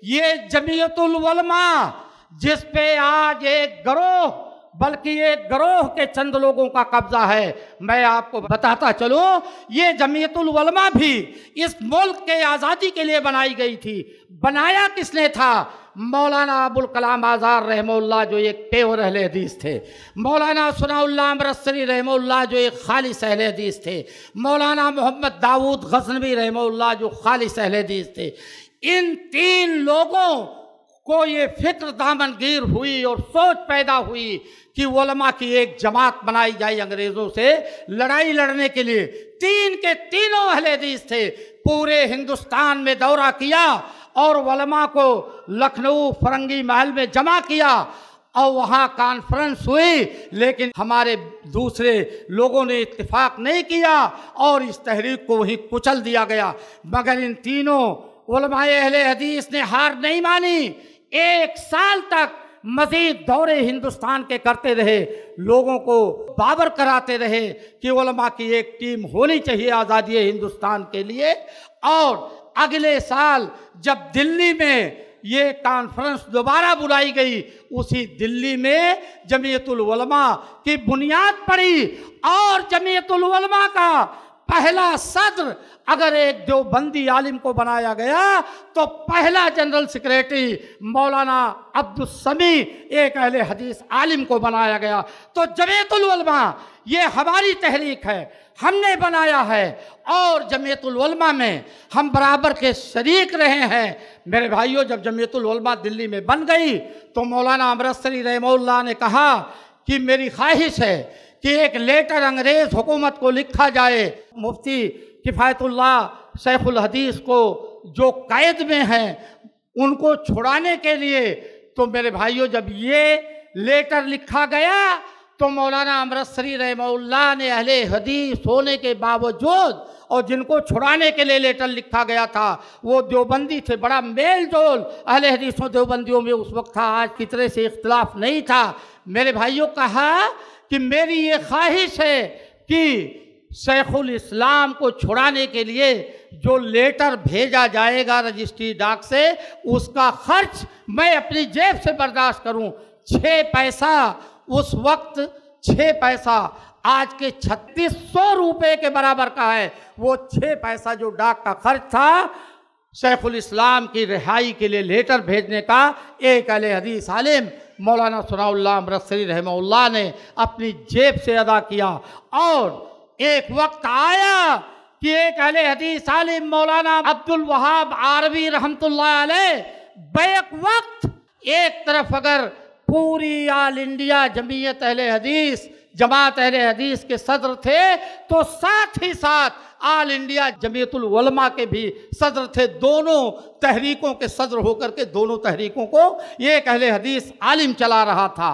ये जमीयतुल उलमा जिस पे आज एक गिरोह, बल्कि एक गिरोह के चंद लोगों का कब्जा है, मैं आपको बताता चलूं, ये जमीयतुल उलमा भी इस मुल्क के आज़ादी के लिए बनाई गई थी। बनाया किसने था? मौलाना अबुल कलाम आज़ाद रहमहुल्लाह जो एक पेवर अहले हदीस थे, मौलाना सनाउल्लाह अमृतसरी रहमहुल्लाह जो एक खालिस अहले हदीस थे, मौलाना मोहम्मद दाऊद गज़नवी रहमहुल्लाह जो खालिस अहले हदीस थे। इन तीन लोगों को ये फिक्र दामनगीर हुई और सोच पैदा हुई कि उलमा की एक जमात बनाई जाए अंग्रेज़ों से लड़ाई लड़ने के लिए। तीन के तीनों अहले हदीस थे। पूरे हिंदुस्तान में दौरा किया और उलमा को लखनऊ फरंगी महल में जमा किया और वहाँ कॉन्फ्रेंस हुई, लेकिन हमारे दूसरे लोगों ने इत्तेफाक नहीं किया और इस तहरीक को वहीं कुचल दिया गया। मगर इन तीनों उलमाए अहले हदीस ने हार नहीं मानी। एक साल तक मजीद दौरे हिंदुस्तान के करते रहे, लोगों को बावर कराते रहे कि उलमा की एक टीम होनी चाहिए आज़ादी हिंदुस्तान के लिए। और अगले साल जब दिल्ली में ये कॉन्फ्रेंस दोबारा बुलाई गई, उसी दिल्ली में जमीयतुल उलमा की बुनियाद पड़ी और जमीयतुल उलमा का पहला सदर अगर एक देवबंदी आलिम को बनाया गया तो पहला जनरल सेक्रेटरी मौलाना अब्दुल समी एक अहले हदीस आलिम को बनाया गया। तो जमीयतुल उलमा ये हमारी तहरीक है, हमने बनाया है और जमीयतुल उलमा में हम बराबर के शरीक रहे हैं। मेरे भाइयों, जब जमीयतुल उलमा दिल्ली में बन गई तो मौलाना अमृतसरी रहमहुल्लाह ने कहा कि मेरी ख्वाहिश है कि एक लेटर अंग्रेज़ हुकूमत को लिखा जाए, मुफ्ती किफ़ायतुल्लाह शेखुल हदीस को जो कैद में हैं उनको छुड़ाने के लिए। तो मेरे भाइयों, जब ये लेटर लिखा गया तो मौलाना अमृतसरी रहमहुल्लाह ने अहले हदीस होने के बावजूद और जिनको छुड़ाने के लिए लेटर लिखा गया था वो देवबंदी थे, बड़ा मेल जोल अहले हदीसों देवबंदियों में उस वक्त था, आज की तरह से इख्तिलाफ नहीं था। मेरे भाइयों, कहा कि मेरी ये ख्वाहिश है कि शेखुल इस्लाम को छुड़ाने के लिए जो लेटर भेजा जाएगा रजिस्ट्री डाक से, उसका खर्च मैं अपनी जेब से बर्दाश्त करूं। 6 पैसा उस वक्त 6 पैसा आज के 3600 रुपये के बराबर का है। वो 6 पैसा जो डाक का खर्च था शेखुल इस्लाम की रिहाई के लिए लेटर भेजने का, एक अहले हदीस आलिम मौलाना सनाउल्लाह अमृतसरी रहमहुल्लाह ने अपनी जेब से अदा किया। और एक वक्त आया कि एक अहले हदीस आलिम मौलाना अब्दुल वहाब आरवी रहमतुल्लाह अलैह बैक वक्त एक तरफ अगर पूरी आल इंडिया जमीयत अहले हदीस जमात अहले हदीस के सदर थे तो साथ ही साथ आल इंडिया जमीयतुल उलमा के भी सदर थे। दोनों तहरीकों के सदर होकर के दोनों तहरीकों को एक अहले हदीस आलिम चला रहा था।